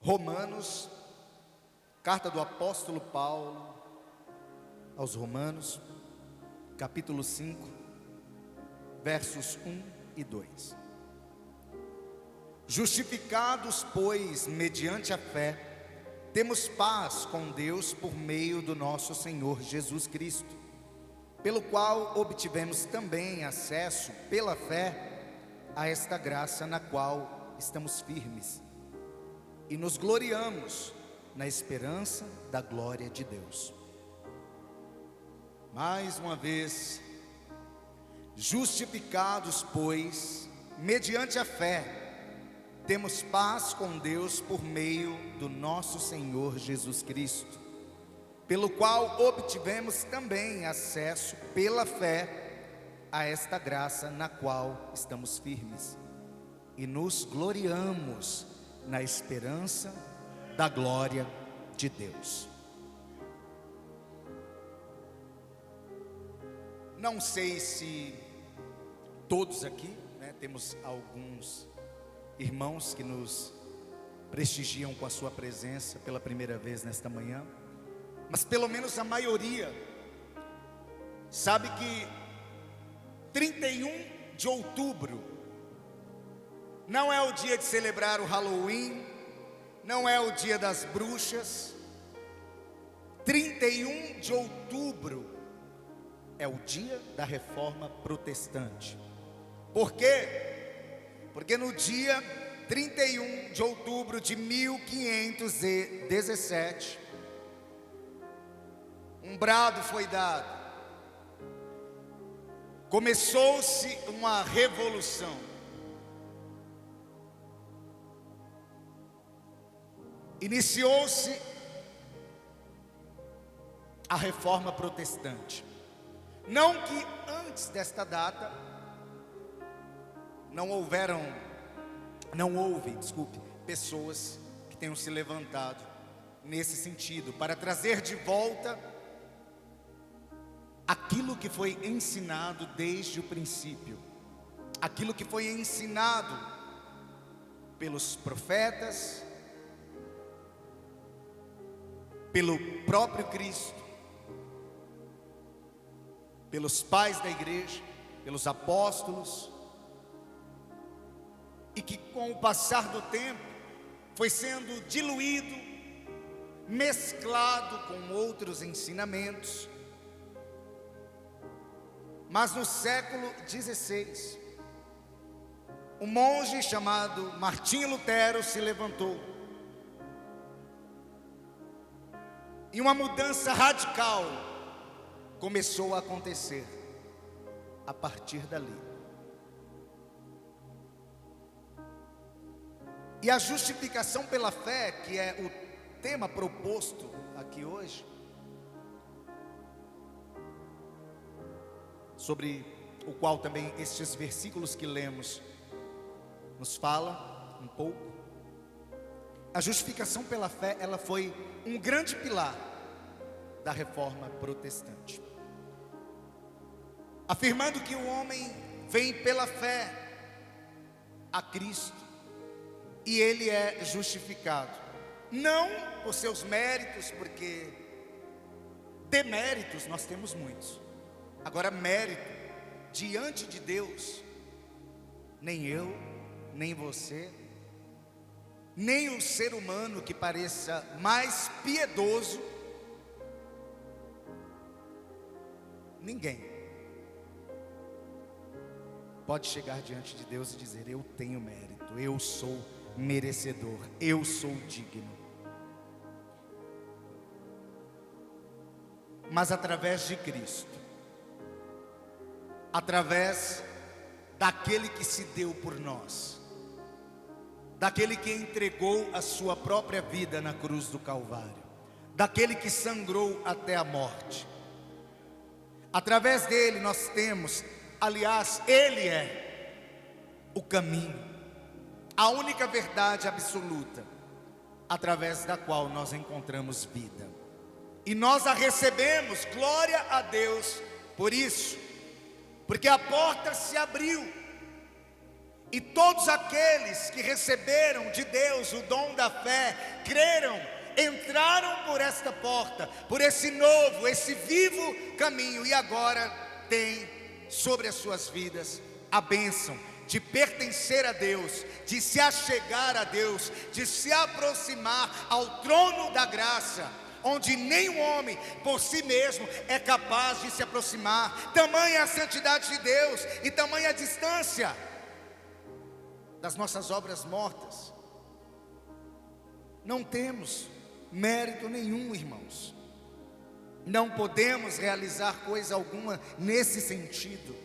Romanos, carta do apóstolo Paulo aos Romanos, capítulo 5, versos 1 e 2. Justificados, pois, mediante a fé, temos paz com Deus por meio do nosso Senhor Jesus Cristo, pelo qual obtivemos também acesso pela fé a esta graça na qual estamos firmes e nos gloriamos na esperança da glória de Deus. Mais uma vez, justificados, pois, mediante a fé, temos paz com Deus por meio do nosso Senhor Jesus Cristo, pelo qual obtivemos também acesso pela fé a esta graça na qual estamos firmes e nos gloriamos na esperança da glória de Deus. Não sei se todos aqui, temos alguns irmãos que nos prestigiam com a sua presença pela primeira vez nesta manhã, mas pelo menos a maioria sabe que 31 de outubro não é o dia de celebrar o Halloween, não é o dia das bruxas. 31 de outubro é o dia da Reforma Protestante. Por quê? Porque no dia 31 de outubro de 1517, um brado foi dado. Começou-se uma revolução. Iniciou-se a Reforma Protestante. Não que antes desta data não houve pessoas que tenham se levantado nesse sentido, para trazer de volta aquilo que foi ensinado desde o princípio, aquilo que foi ensinado pelos profetas, pelo próprio Cristo, pelos pais da igreja, pelos apóstolos, e que com o passar do tempo foi sendo diluído, mesclado com outros ensinamentos. Mas no século XVI, um monge chamado Martinho Lutero se levantou, e uma mudança radical começou a acontecer a partir dali. E a justificação pela fé, que é o tema proposto aqui hoje, sobre o qual também estes versículos que lemos nos fala um pouco. A justificação pela fé, ela foi um grande pilar da Reforma Protestante, afirmando que o homem vem pela fé a Cristo e ele é justificado, não por seus méritos, porque deméritos nós temos muitos. Agora, mérito diante de Deus, nem eu, nem você, nem o ser humano que pareça mais piedoso, ninguém pode chegar diante de Deus e dizer: eu tenho mérito, eu sou merecedor, eu sou digno. Mas através de Cristo, através daquele que se deu por nós, daquele que entregou a sua própria vida na cruz do Calvário, daquele que sangrou até a morte, através dele nós temos, aliás, ele é o caminho, a única verdade absoluta, através da qual nós encontramos vida, e nós a recebemos, glória a Deus por isso, porque a porta se abriu, E todos aqueles que receberam de Deus o dom da fé, creram, entraram por esta porta, por esse novo, esse vivo caminho, e agora tem sobre as suas vidas a bênção de pertencer a Deus, de se achegar a Deus, de se aproximar ao trono da graça, onde nenhum homem por si mesmo é capaz de se aproximar. Tamanha a santidade de Deus e tamanha a distância das nossas obras mortas. Não temos mérito nenhum, irmãos. Não podemos realizar coisa alguma nesse sentido.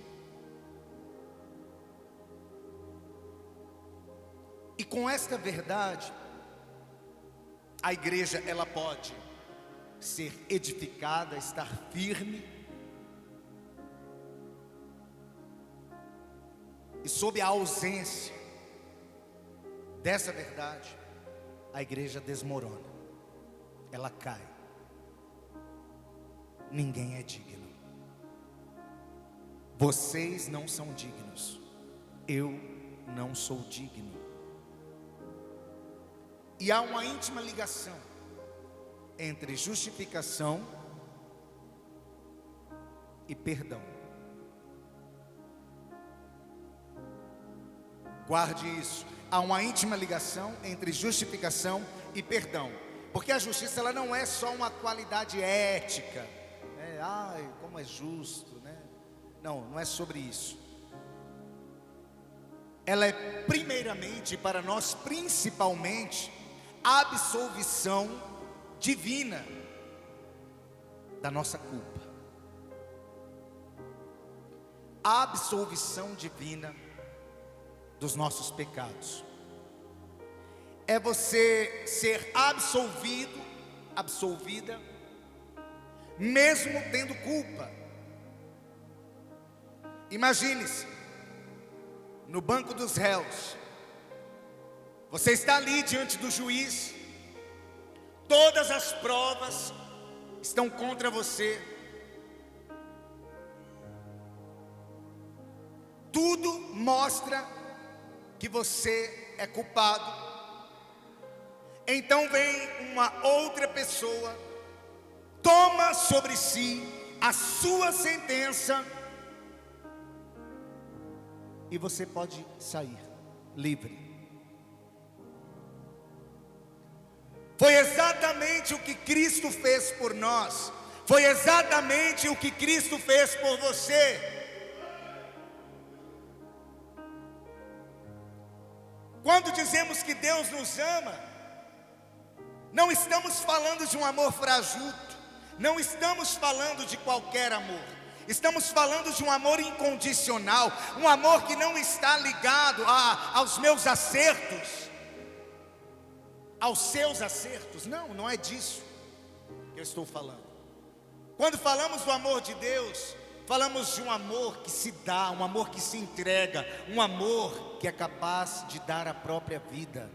E com esta verdade, a igreja ela pode ser edificada, estar firme, e sob a ausência dessa verdade, a igreja desmorona, ela cai. Ninguém é digno. Vocês não são dignos. Eu não sou digno. E há uma íntima ligação entre justificação e perdão. Guarde isso. Há uma íntima ligação entre justificação e perdão. Porque a justiça ela não é só uma qualidade ética, né? Ai, como é justo, né? Não, não é sobre isso. Ela é primeiramente, para nós principalmente, a absolvição divina da nossa culpa. A absolvição divina dos nossos pecados. É você ser absolvido, absolvida, mesmo tendo culpa. Imagine-se, no banco dos réus, você está ali diante do juiz, todas as provas estão contra você, tudo mostra que você é culpado. Então vem uma outra pessoa, toma sobre si a sua sentença, e você pode sair livre. Foi exatamente o que Cristo fez por nós. Foi exatamente o que Cristo fez por você. Quando dizemos que Deus nos ama, não estamos falando de um amor fajuto, não estamos falando de qualquer amor. Estamos falando de um amor incondicional, um amor que não está ligado aos meus acertos, aos seus acertos. Não, não é disso que eu estou falando. Quando falamos do amor de Deus, falamos de um amor que se dá, um amor que se entrega, um amor que é capaz de dar a própria vida.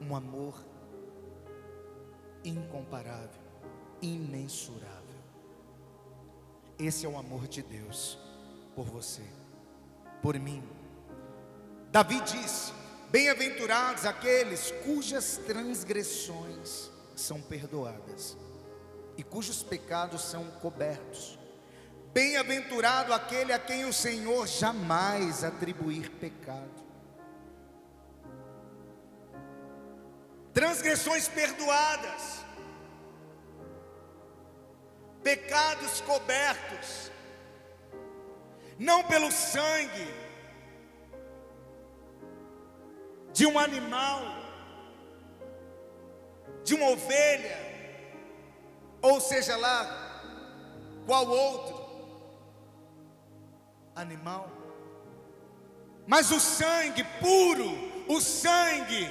Um amor incomparável, imensurável. Esse é o amor de Deus por você, por mim. Davi disse: bem-aventurados aqueles cujas transgressões são perdoadas e cujos pecados são cobertos. Bem-aventurado aquele a quem o Senhor jamais atribuir pecado. Transgressões perdoadas, pecados cobertos, não pelo sangue de um animal, de uma ovelha, ou seja lá qual outro animal, mas o sangue puro, o sangue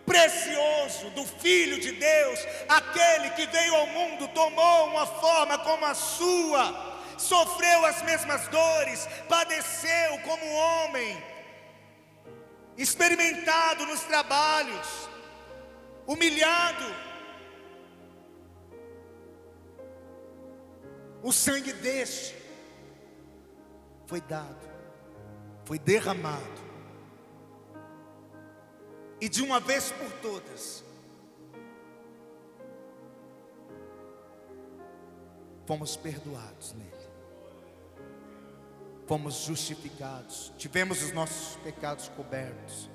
precioso do Filho de Deus, aquele que veio ao mundo, tomou uma forma como a sua, sofreu as mesmas dores, padeceu como homem, experimentado nos trabalhos, humilhado. O sangue deste foi dado foi derramado, e de uma vez por todas, fomos perdoados nele, fomos justificados, tivemos os nossos pecados cobertos,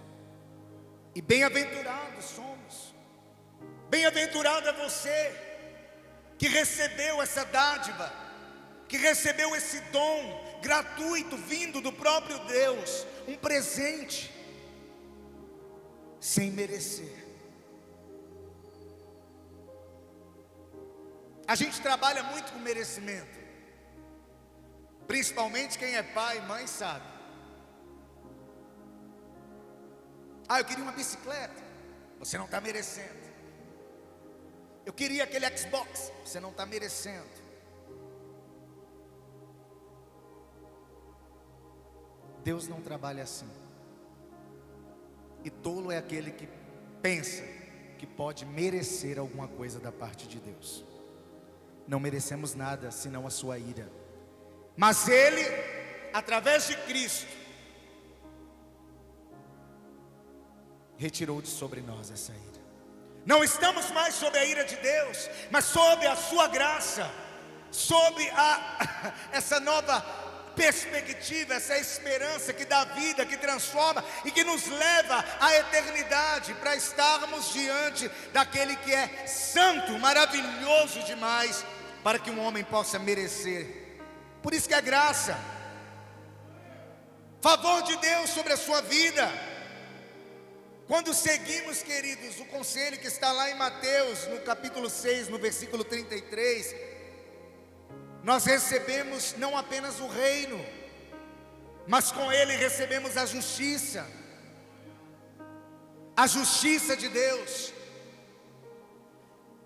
e bem-aventurados somos. Bem-aventurado é você que recebeu essa dádiva, que recebeu esse dom gratuito vindo do próprio Deus, um presente, sem merecer. A gente trabalha muito com merecimento, principalmente quem é pai e mãe sabe. Eu queria uma bicicleta, você não está merecendo. Eu queria aquele Xbox, você não está merecendo. Deus não trabalha assim. E tolo é aquele que pensa que pode merecer alguma coisa da parte de Deus. Não merecemos nada senão a sua ira, mas Ele, através de Cristo, retirou de sobre nós essa ira. Não estamos mais sob a ira de Deus, mas sob a sua graça, sob essa nova perspectiva, essa esperança que dá vida, que transforma e que nos leva à eternidade, para estarmos diante daquele que é santo, maravilhoso demais, para que um homem possa merecer. Por isso que é graça, favor de Deus sobre a sua vida. Quando seguimos, queridos, o conselho que está lá em Mateus, no capítulo 6, no versículo 33, nós recebemos não apenas o reino, mas com ele recebemos a justiça de Deus.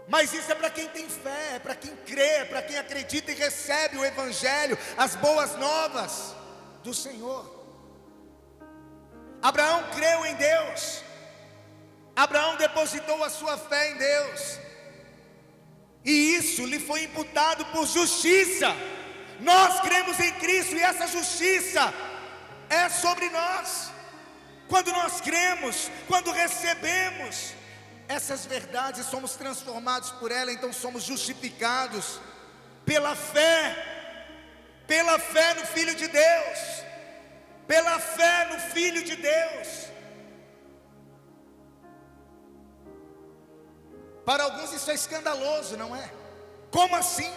Mas isso é para quem tem fé, é para quem crê, é para quem acredita e recebe o Evangelho, as boas novas do Senhor. Abraão creu em Deus, Abraão depositou a sua fé em Deus, e isso lhe foi imputado por justiça. Nós cremos em Cristo e essa justiça é sobre nós. Quando nós cremos, quando recebemos essas verdades, somos transformados por ela, então somos justificados pela fé no Filho de Deus, pela fé no Filho de Deus. Para alguns isso é escandaloso, não é? Como assim?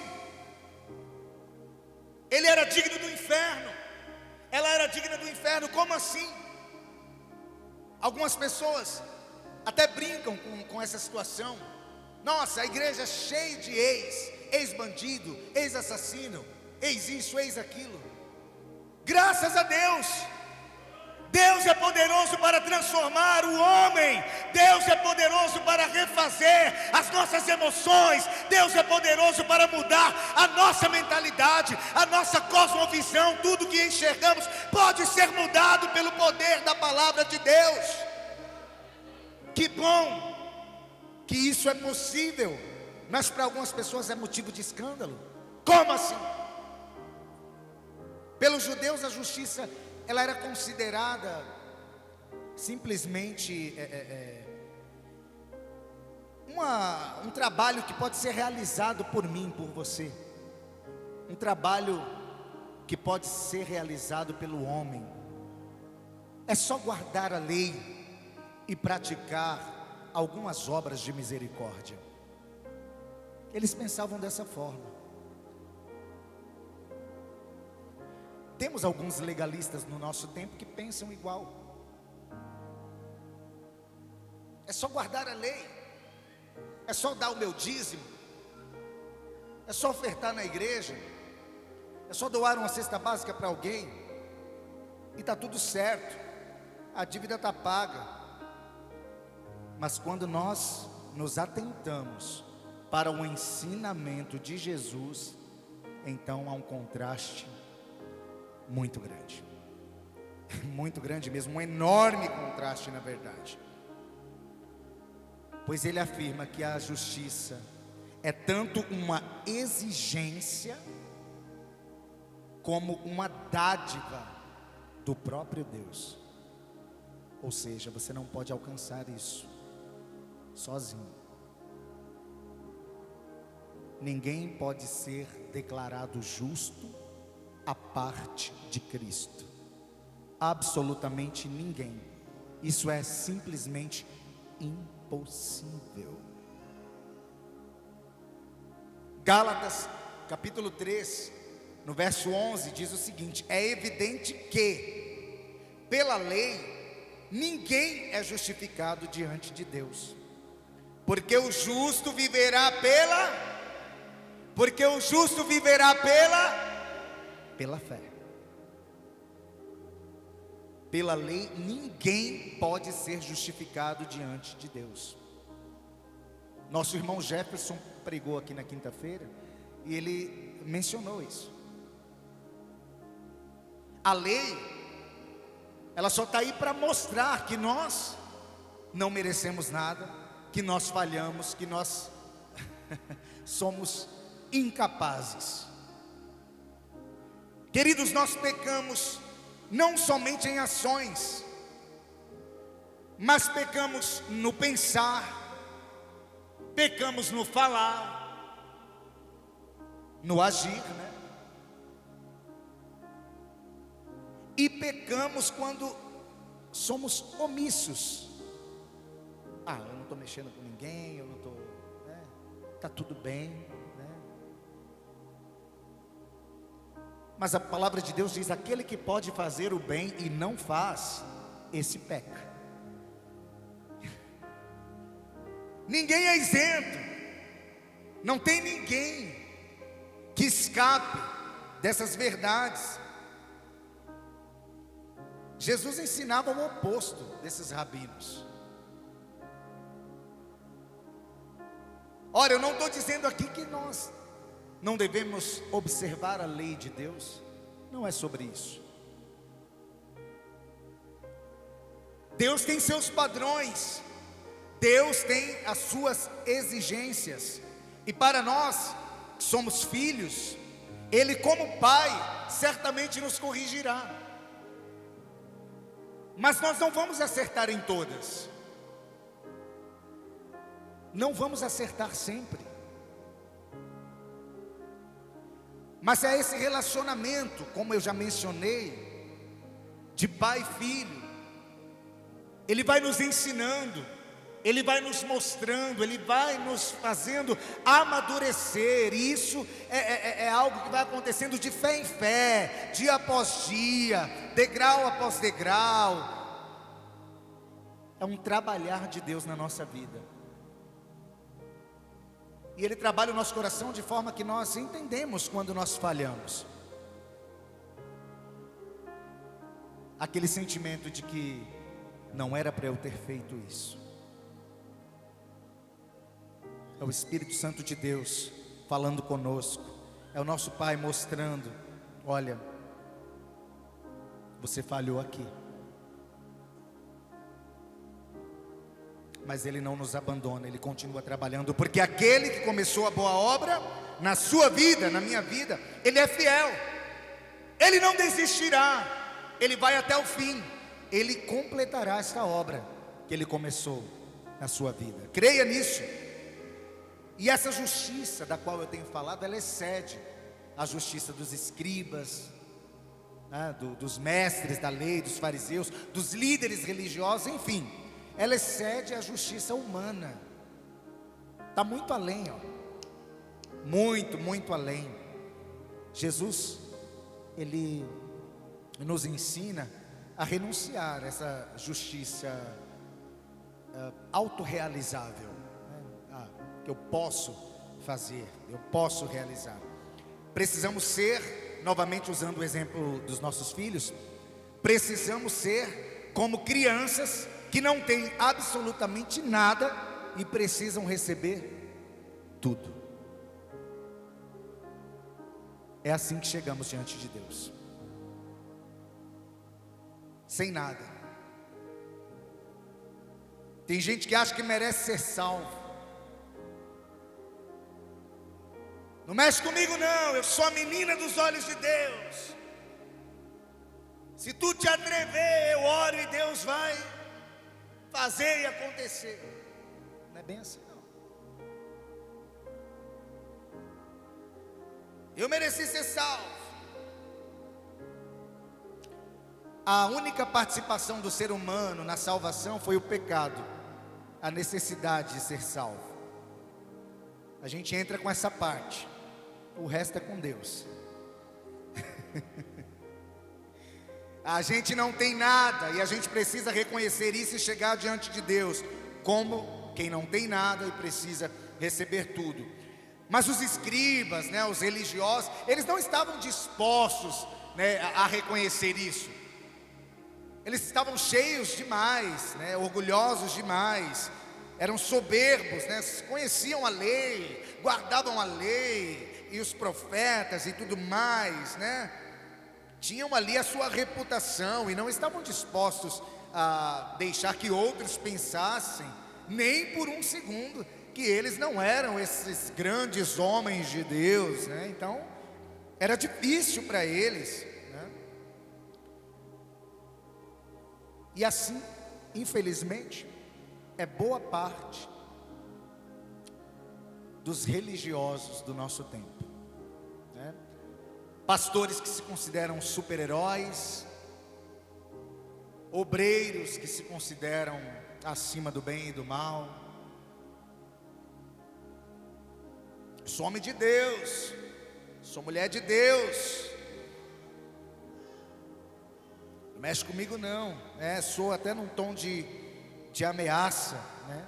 Ele era digno do inferno, ela era digna do inferno, como assim? Algumas pessoas até brincam com essa situação. Nossa, a igreja é cheia de ex-bandido, ex-assassino, ex-isso, ex-aquilo. Graças a Deus, Deus é poderoso para transformar o homem, Deus é poderoso para refazer as nossas emoções, Deus é poderoso para mudar a nossa mentalidade, a nossa cosmovisão. Tudo que enxergamos pode ser mudado pelo poder da palavra de Deus. Que bom que isso é possível, mas para algumas pessoas é motivo de escândalo. Como assim? Pelos judeus a justiça, ela era considerada simplesmente um trabalho que pode ser realizado por mim, por você. Um trabalho que pode ser realizado pelo homem. É só guardar a lei e praticar algumas obras de misericórdia. Eles pensavam dessa forma. Temos alguns legalistas no nosso tempo que pensam igual. É só guardar a lei, é só dar o meu dízimo, é só ofertar na igreja, é só doar uma cesta básica para alguém, e está tudo certo, a dívida está paga. Mas quando nós nos atentamos para o ensinamento de Jesus, então há um contraste muito grande, muito grande mesmo, um enorme contraste na verdade. Pois ele afirma que a justiça é tanto uma exigência como uma dádiva do próprio Deus. Ou seja, você não pode alcançar isso sozinho. Ninguém pode ser declarado justo à parte de Cristo. Absolutamente ninguém. Isso é simplesmente impossível. Gálatas capítulo 3, no verso 11, diz o seguinte: é evidente que, pela lei, ninguém é justificado diante de Deus, porque o justo viverá pela fé. Pela lei, ninguém pode ser justificado diante de Deus. Nosso irmão Jefferson pregou aqui na quinta-feira e ele mencionou isso. A lei, ela só está aí para mostrar que nós não merecemos nada, que nós falhamos, que nós somos incapazes. Queridos, nós pecamos não somente em ações, mas pecamos no pensar, pecamos no falar, no agir, né? E pecamos quando somos omissos. Eu não estou mexendo com ninguém, eu não estou, né? Está tudo bem, né? Mas a palavra de Deus diz: aquele que pode fazer o bem e não faz, esse peca. Ninguém é isento. Não tem ninguém que escape dessas verdades. Jesus ensinava o oposto desses rabinos. Ora, eu não estou dizendo aqui que nós não devemos observar a lei de Deus. Não é sobre isso. Deus tem seus padrões, Deus tem as suas exigências. E para nós, que somos filhos, Ele como Pai, certamente nos corrigirá. Mas nós não vamos acertar em todas. Não vamos acertar sempre. Mas é esse relacionamento, como eu já mencionei, de pai e filho. Ele vai nos ensinando, Ele vai nos mostrando, Ele vai nos fazendo amadurecer. E isso é algo que vai acontecendo de fé em fé, dia após dia, degrau após degrau. É um trabalhar de Deus na nossa vida. E Ele trabalha o nosso coração de forma que nós entendemos quando nós falhamos. Aquele sentimento de que não era para eu ter feito isso. É o Espírito Santo de Deus falando conosco. É o nosso Pai mostrando: olha, você falhou aqui. Mas Ele não nos abandona, Ele continua trabalhando, porque aquele que começou a boa obra na sua vida, na minha vida, Ele é fiel. Ele não desistirá, Ele vai até o fim. Ele completará esta obra que Ele começou na sua vida. Creia nisso. E essa justiça da qual eu tenho falado, ela excede a justiça dos escribas, né, dos mestres da lei, dos fariseus, dos líderes religiosos, enfim. Ela excede a justiça humana. Está muito além, muito, muito além. Jesus, Ele nos ensina a renunciar a essa justiça autorrealizável, né? Que eu posso fazer, eu posso realizar. Precisamos ser, novamente usando o exemplo dos nossos filhos, precisamos ser como crianças que não têm absolutamente nada e precisam receber tudo. É assim que chegamos diante de Deus, sem nada. Tem gente que acha que merece ser salvo. Não mexe comigo não, eu sou a menina dos olhos de Deus. Se tu te atrever, eu oro e Deus vai fazer e acontecer. Não é bem assim, não. Eu mereci ser salvo. A única participação do ser humano na salvação foi o pecado, a necessidade de ser salvo. A gente entra com essa parte, o resto é com Deus. A gente não tem nada e a gente precisa reconhecer isso e chegar diante de Deus como quem não tem nada e precisa receber tudo. Mas os escribas, né, os religiosos, eles não estavam dispostos, né, a reconhecer isso. Eles estavam cheios demais, né, orgulhosos demais, eram soberbos, né, conheciam a lei, guardavam a lei e os profetas e tudo mais, né? Tinham ali a sua reputação e não estavam dispostos a deixar que outros pensassem, nem por um segundo, que eles não eram esses grandes homens de Deus, né? Então, era difícil para eles, né? E assim, infelizmente, é boa parte dos religiosos do nosso tempo, né? Pastores que se consideram super-heróis, obreiros que se consideram acima do bem e do mal. Sou homem de Deus, sou mulher de Deus, não mexe comigo não, sou até num tom de ameaça, né?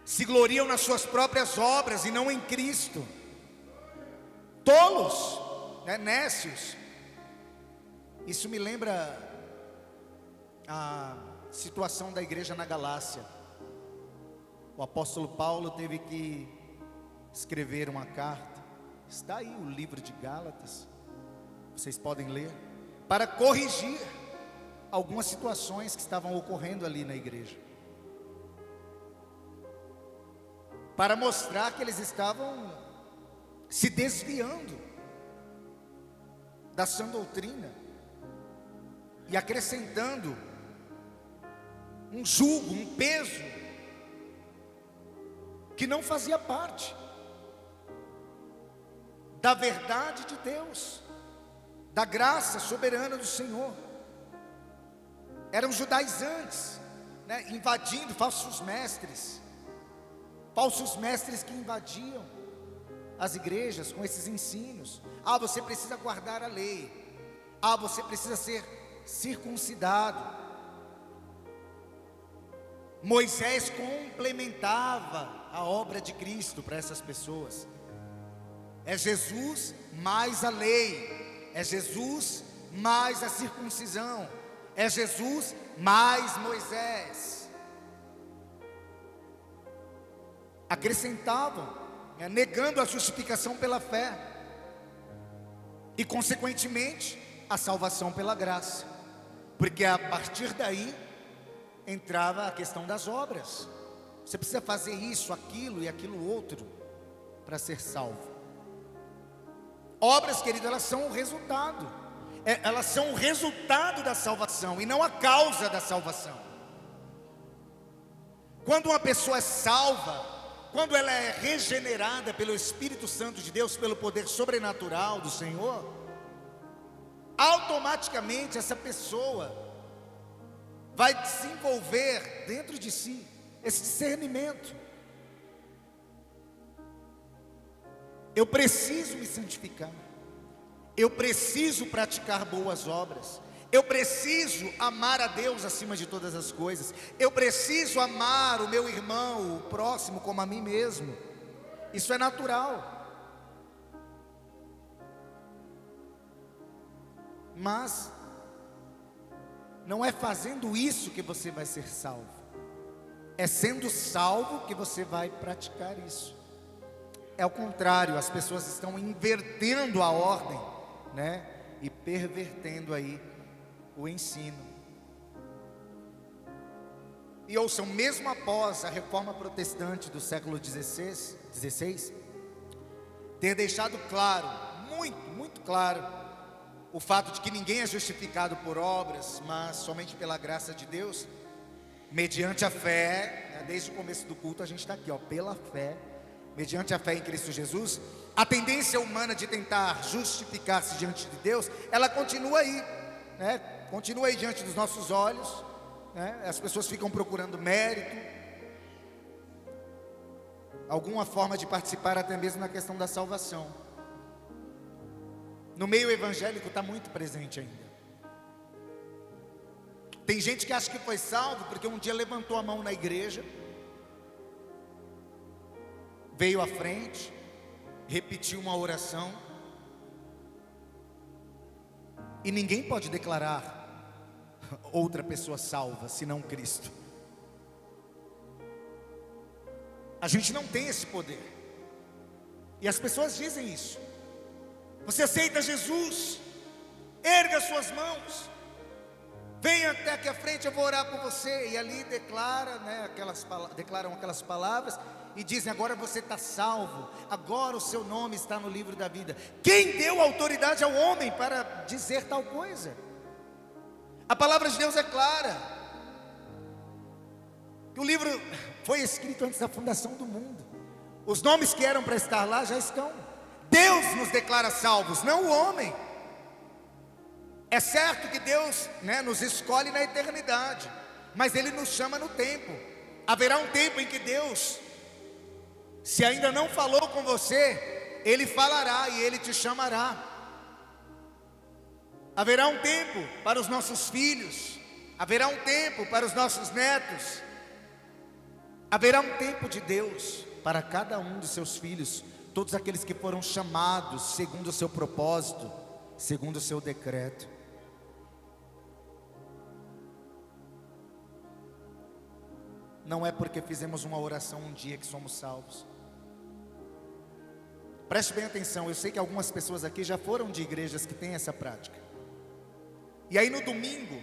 Se gloriam nas suas próprias obras e não em Cristo. Tolos, né? Nécios. Isso me lembra a situação da igreja na Galácia. O apóstolo Paulo teve que escrever uma carta. Está aí o livro de Gálatas, vocês podem ler, para corrigir algumas situações que estavam ocorrendo ali na igreja, para mostrar que eles estavam se desviando da sã doutrina e acrescentando um jugo, um peso que não fazia parte da verdade de Deus, da graça soberana do Senhor. Eram judaizantes, né, invadindo, falsos mestres que invadiam as igrejas com esses ensinos. Você precisa guardar a lei, você precisa ser circuncidado. Moisés complementava a obra de Cristo para essas pessoas. É Jesus mais a lei, é Jesus mais a circuncisão, é Jesus mais Moisés. Acrescentavam, negando a justificação pela fé e consequentemente a salvação pela graça, porque a partir daí entrava a questão das obras. Você precisa fazer isso, aquilo e aquilo outro para ser salvo. Obras, querido, elas são o resultado. Elas são o resultado da salvação e não a causa da salvação. Quando uma pessoa é salva, quando ela é regenerada pelo Espírito Santo de Deus, pelo poder sobrenatural do Senhor, automaticamente essa pessoa vai desenvolver dentro de si esse discernimento. Eu preciso me santificar, eu preciso praticar boas obras, eu preciso amar a Deus acima de todas as coisas, eu preciso amar o meu irmão, o próximo, como a mim mesmo. Isso é natural. Mas não é fazendo isso que você vai ser salvo, é sendo salvo que você vai praticar isso. É o contrário, as pessoas estão invertendo a ordem, né? E pervertendo aí o ensino. E ouçam, mesmo após a reforma protestante do século XVI ter deixado claro, muito claro, o fato de que ninguém é justificado por obras, mas somente pela graça de Deus, mediante a fé, né? Desde o começo do culto a gente está aqui, pela fé, mediante a fé em Cristo Jesus. A tendência humana de tentar justificar-se diante de Deus, ela continua aí, né? Continua aí diante dos nossos olhos, né? As pessoas ficam procurando mérito, alguma forma de participar até mesmo na questão da salvação. No meio evangélico está muito presente ainda. Tem gente que acha que foi salvo porque um dia levantou a mão na igreja, veio à frente, repetiu uma oração, e ninguém pode declarar outra pessoa salva senão Cristo. A gente não tem esse poder, e as pessoas dizem isso. Você aceita Jesus? Erga suas mãos, venha até aqui à frente, eu vou orar por você. E ali declaram aquelas palavras e dizem: agora você está salvo, agora o seu nome está no livro da vida. Quem deu autoridade ao homem para dizer tal coisa? A palavra de Deus é clara. O livro foi escrito antes da fundação do mundo. Os nomes que eram para estar lá já estão. Deus nos declara salvos, não o homem. É certo que Deus, nos escolhe na eternidade, mas Ele nos chama no tempo. Haverá um tempo em que Deus, se ainda não falou com você, Ele falará e Ele te chamará. Haverá um tempo para os nossos filhos, haverá um tempo para os nossos netos, haverá um tempo de Deus para cada um dos seus filhos, todos aqueles que foram chamados segundo o seu propósito, segundo o seu decreto. Não é porque fizemos uma oração um dia que somos salvos. Preste bem atenção, eu sei que algumas pessoas aqui já foram de igrejas que têm essa prática. E aí no domingo,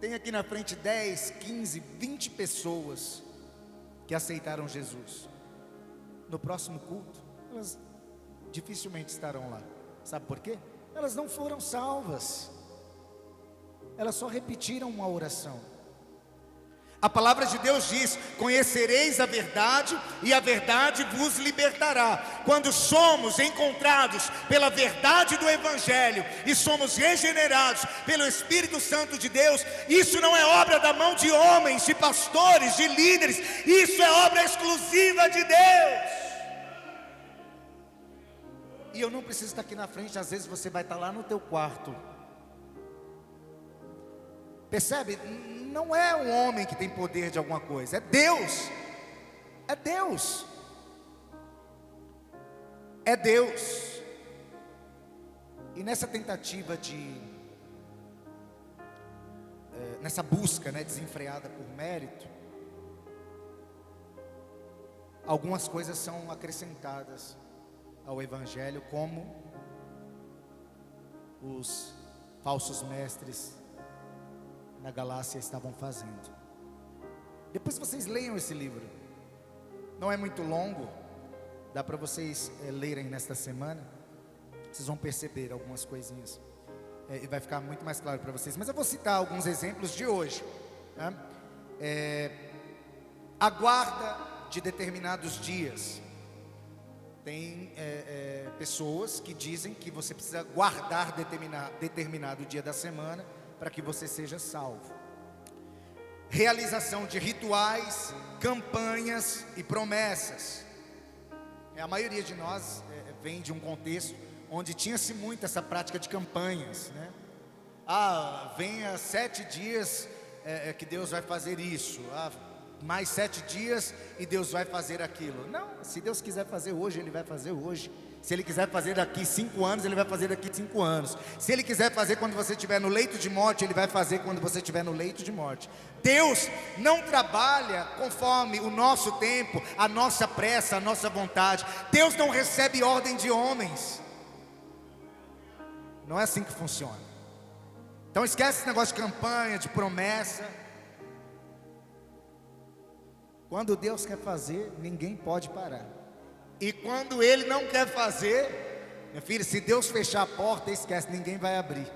tem aqui na frente 10, 15, 20 pessoas que aceitaram Jesus. No próximo culto, elas dificilmente estarão lá. Sabe por quê? Elas não foram salvas. Elas só repetiram uma oração. A palavra de Deus diz: conhecereis a verdade e a verdade vos libertará. Quando somos encontrados pela verdade do Evangelho e somos regenerados pelo Espírito Santo de Deus, isso não é obra da mão de homens, de pastores, de líderes, isso é obra exclusiva de Deus. E eu não preciso estar aqui na frente, às vezes você vai estar lá no teu quarto. Percebe? Não é um homem que tem poder de alguma coisa, é Deus. É Deus. É Deus. E nessa tentativa nessa busca, desenfreada por mérito, algumas coisas são acrescentadas ao Evangelho, como os falsos mestres na Galácia estavam fazendo. Depois vocês leiam esse livro, não é muito longo, dá para vocês lerem nesta semana, vocês vão perceber algumas coisinhas, e vai ficar muito mais claro para vocês. Mas eu vou citar alguns exemplos de hoje, tá? A guarda de determinados dias. Tem pessoas que dizem que você precisa guardar determinado dia da semana para que você seja salvo. Realização de rituais, campanhas e promessas. A maioria de nós vem de um contexto onde tinha-se muito essa prática de campanhas, venha 7 dias que Deus vai fazer isso, mais 7 dias e Deus vai fazer aquilo. Não, se Deus quiser fazer hoje, Ele vai fazer hoje. Se Ele quiser fazer daqui 5 anos, Ele vai fazer daqui 5 anos. Se Ele quiser fazer quando você estiver no leito de morte, Ele vai fazer quando você estiver no leito de morte. Deus não trabalha conforme o nosso tempo, a nossa pressa, a nossa vontade. Deus não recebe ordem de homens. Não é assim que funciona. Então esquece esse negócio de campanha, de promessa. Quando Deus quer fazer, ninguém pode parar. E quando Ele não quer fazer, Minha filha, se Deus fechar a porta, esquece, ninguém vai abrir.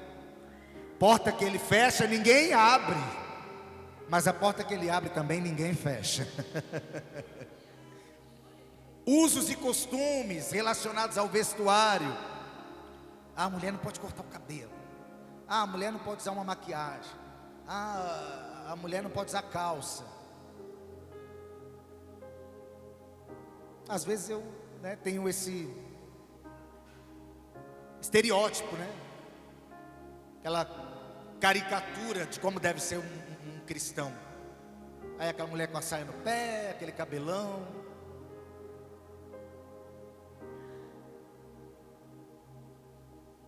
Porta que Ele fecha, ninguém abre. Mas a porta que Ele abre também, ninguém fecha. Usos e costumes relacionados ao vestuário. A mulher não pode cortar o cabelo. A mulher não pode usar uma maquiagem. A mulher não pode usar calça. Às vezes eu tenho esse estereótipo, aquela caricatura de como deve ser um cristão. Aí aquela mulher com a saia no pé, aquele cabelão.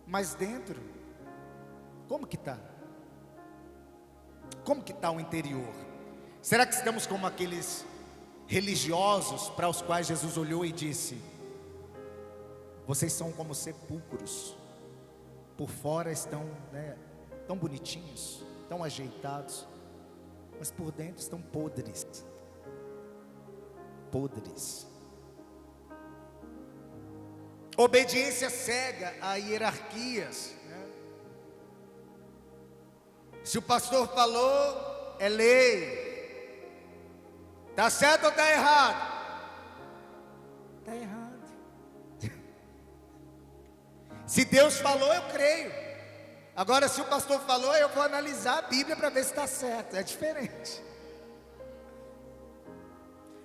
Mas dentro, como que está? Como que está o interior? Será que estamos como aqueles religiosos para os quais Jesus olhou e disse: vocês são como sepulcros, por fora estão tão bonitinhos, tão ajeitados, mas por dentro estão podres. Podres. Obediência cega a hierarquias. Se o pastor falou, é lei. Está certo ou está errado? Está errado. Se Deus falou, eu creio. Agora, se o pastor falou, eu vou analisar a Bíblia para ver se está certo. É diferente.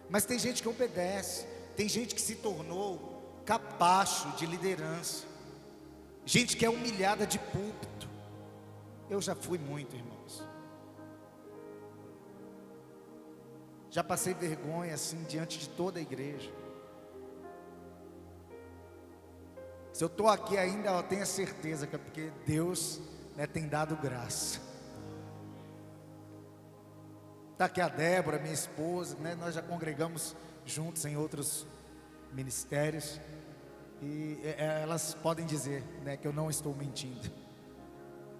Mas tem gente que obedece. Tem gente que se tornou capacho de liderança. Gente que é humilhada de púlpito. Eu já fui muito, irmãos. Já passei vergonha assim diante de toda a igreja. Se eu estou aqui ainda, eu tenho certeza que é porque Deus tem dado graça. Está aqui a Débora, minha esposa, nós já congregamos juntos em outros ministérios. E elas podem dizer que eu não estou mentindo.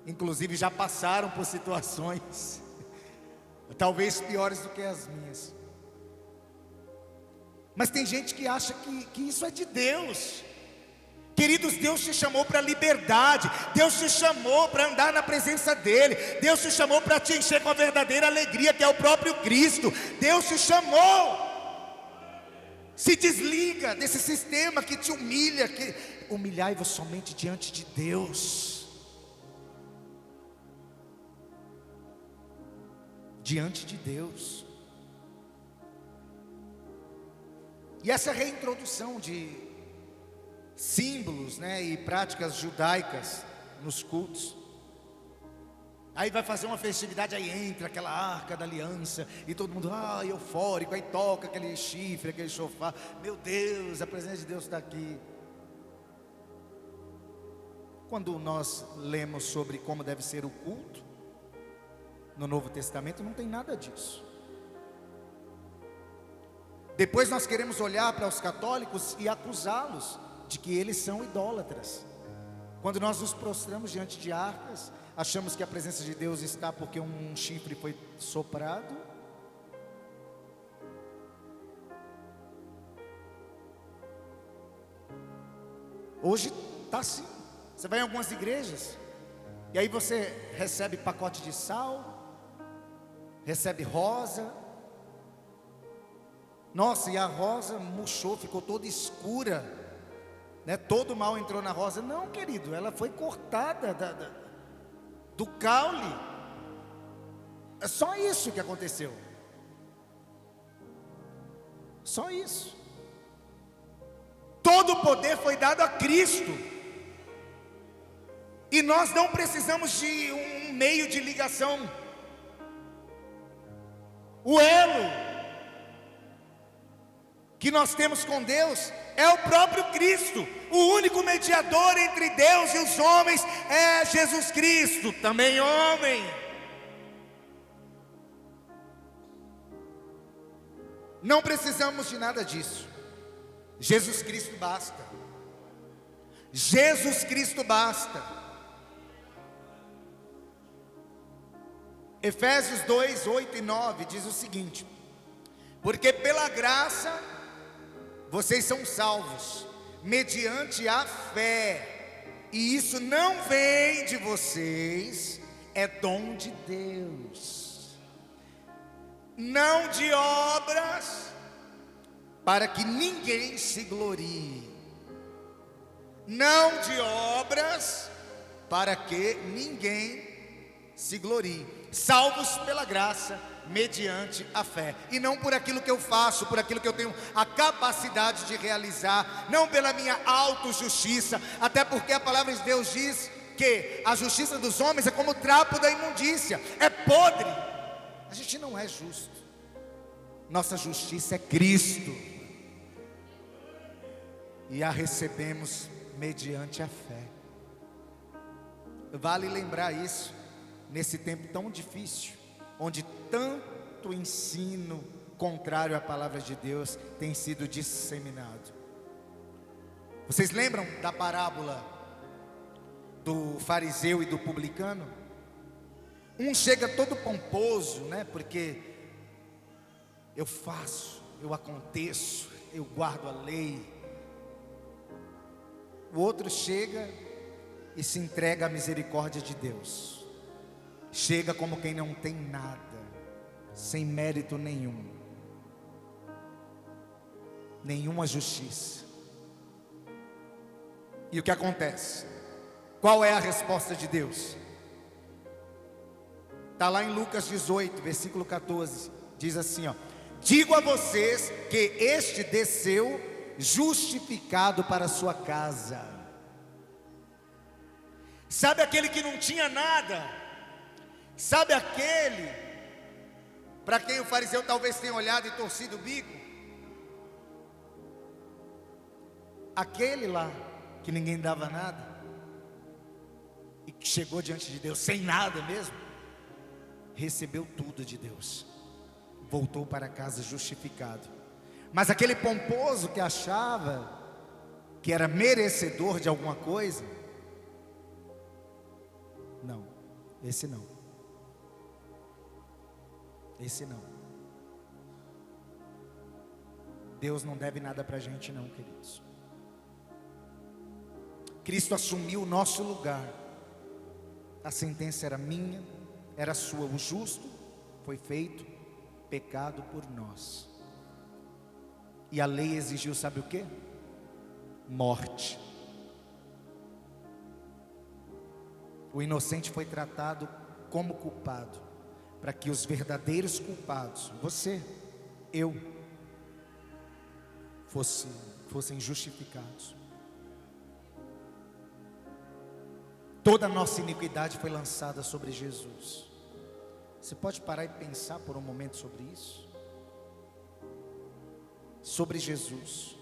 Inclusive já passaram por situações talvez piores do que as minhas. Mas tem gente que acha que isso é de Deus. Queridos, Deus te chamou para a liberdade. Deus te chamou para andar na presença dEle. Deus te chamou para te encher com a verdadeira alegria, que é o próprio Cristo. Deus te chamou. Se desliga desse sistema que te humilha. Humilhai-vos somente diante de Deus. Diante de Deus. E essa reintrodução de símbolos e práticas judaicas nos cultos. Aí vai fazer uma festividade, aí entra aquela arca da aliança, e todo mundo eufórico, aí toca aquele chifre, aquele chofar. Meu Deus, a presença de Deus está aqui. Quando nós lemos sobre como deve ser o culto no Novo Testamento, não tem nada disso. Depois nós queremos olhar para os católicos e acusá-los de que eles são idólatras. Quando nós nos prostramos diante de arcas, achamos que a presença de Deus está porque um chifre foi soprado. Hoje está assim. Você vai em algumas igrejas, e aí você recebe pacote de sal, recebe rosa. Nossa, e a rosa murchou, ficou toda escura. Todo mal entrou na rosa. Não, querido, ela foi cortada do caule. É só isso que aconteceu. Só isso. Todo o poder foi dado a Cristo. E nós não precisamos de um meio de ligação. O elo que nós temos com Deus é o próprio Cristo. O único mediador entre Deus e os homens é Jesus Cristo, também homem. Não precisamos de nada disso. Jesus Cristo basta. Jesus Cristo basta. Efésios 2, 8 e 9 diz o seguinte: porque pela graça vocês são salvos, mediante a fé. E isso não vem de vocês, é dom de Deus, não de obras, para que ninguém se glorie. Não de obras, para que ninguém se glorie, salvos pela graça, mediante a fé, e não por aquilo que eu faço, por aquilo que eu tenho a capacidade de realizar, não pela minha autojustiça, até porque a palavra de Deus diz que a justiça dos homens é como o trapo da imundícia, é podre. A gente não é justo, nossa justiça é Cristo, e a recebemos mediante a fé. Vale lembrar isso nesse tempo tão difícil, onde tanto ensino contrário à palavra de Deus tem sido disseminado. Vocês lembram da parábola do fariseu e do publicano? Um chega todo pomposo, né? Porque eu faço, eu aconteço, eu guardo a lei. O outro chega e se entrega à misericórdia de Deus. Chega como quem não tem nada, sem mérito nenhum, nenhuma justiça. E o que acontece? Qual é a resposta de Deus? Está lá em Lucas 18, versículo 14. Diz assim, ó: digo a vocês que este desceu justificado para a sua casa. Sabe aquele que não tinha nada? Sabe aquele para quem o fariseu talvez tenha olhado e torcido o bico? Aquele lá que ninguém dava nada e que chegou diante de Deus sem nada mesmo, recebeu tudo de Deus, voltou para casa justificado. Mas aquele pomposo que achava que era merecedor de alguma coisa, não, esse não. Esse não. Deus não deve nada para a gente não, queridos. Cristo assumiu o nosso lugar. A sentença era minha, era sua. O justo foi feito pecado por nós. E a lei exigiu, sabe o quê? Morte. O inocente foi tratado como culpado, para que os verdadeiros culpados, você, eu, fossem justificados. Toda a nossa iniquidade foi lançada sobre Jesus. Você pode parar e pensar por um momento sobre isso? Sobre Jesus.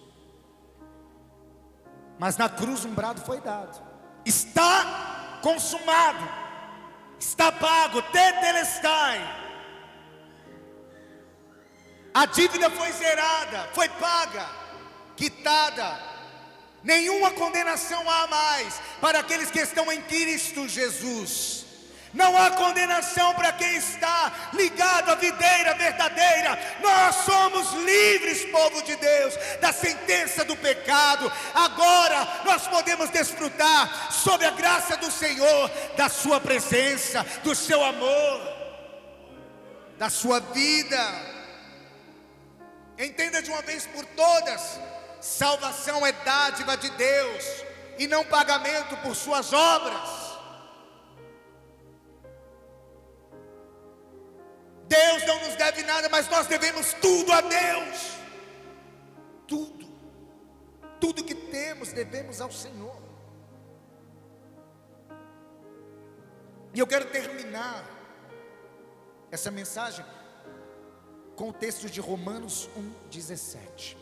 Mas na cruz um brado foi dado: está consumado. Está pago, tetelestai. A dívida foi zerada, foi paga, quitada. Nenhuma condenação há mais para aqueles que estão em Cristo Jesus. Não há condenação para quem está ligado à videira verdadeira. Nós somos livres, povo de Deus, da sentença do pecado. Agora nós podemos desfrutar, sob a graça do Senhor, da sua presença, do seu amor, da sua vida. Entenda de uma vez por todas: salvação é dádiva de Deus e não pagamento por suas obras. Deus não nos deve nada, mas nós devemos tudo a Deus. Tudo que temos devemos ao Senhor. E eu quero terminar essa mensagem com o texto de Romanos 1,17.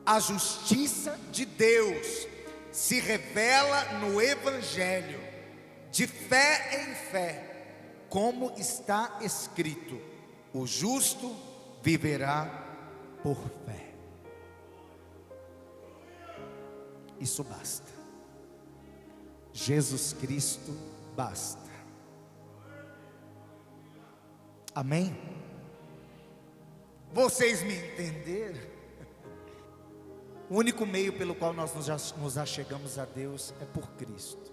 A justiça de Deus se revela no Evangelho, de fé em fé, como está escrito: o justo viverá por fé. Isso basta. Jesus Cristo basta. Amém? Vocês me entenderam? O único meio pelo qual nós nos achegamos a Deus é por Cristo.